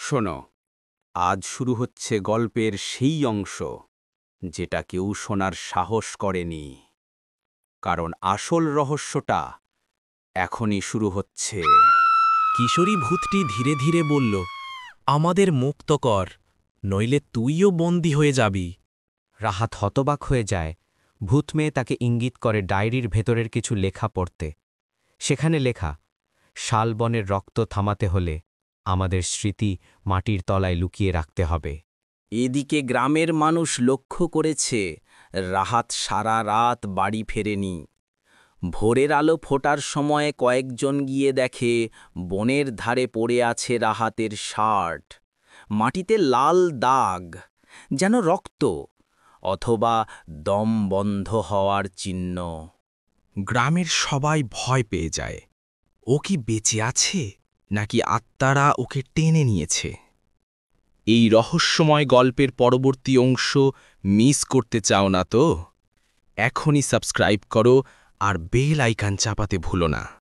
শোনো, আজ শুরু হচ্ছে গল্পের সেই অংশ যেটা কেউ শোনার সাহস করেনি, কারণ আসল রহস্যটা এখনই শুরু হচ্ছে। কিশোরী ভূতটি ধীরে ধীরে বলল, আমাদের মুক্ত কর, নইলে তুইও বন্দী হয়ে যাবি। রাহাত হতবাক হয়ে যায়। ভূত মেয়ে তাকে ইঙ্গিত করে ডায়েরির ভেতরের কিছু লেখা পড়তে। সেখানে লেখা, শালবনের রক্ত থামাতে হলে আমাদের স্মৃতি মাটির তলায় লুকিয়ে রাখতে হবে। এদিকে গ্রামের মানুষ লক্ষ্য করেছে রাহাত সারা রাত বাড়ি ফেরেনি। ভোরের আলো ফোটার সময় কয়েকজন গিয়ে দেখে বনের ধারে পড়ে আছে রাহাতের শার্ট, মাটিতে লাল দাগ, যেন রক্ত অথবা দম বন্ধ হওয়ার চিহ্ন। গ্রামের সবাই ভয় পেয়ে যায়। ও কি বেঁচে আছে, নাকি আত্মারা ওকে টেনে নিয়েছে? এই রহস্যময় গল্পের পরবর্তী অংশ মিস করতে চাও না তো? এখনই সাবস্ক্রাইব করো আর বেল আইকন চাপাতে ভুলো না।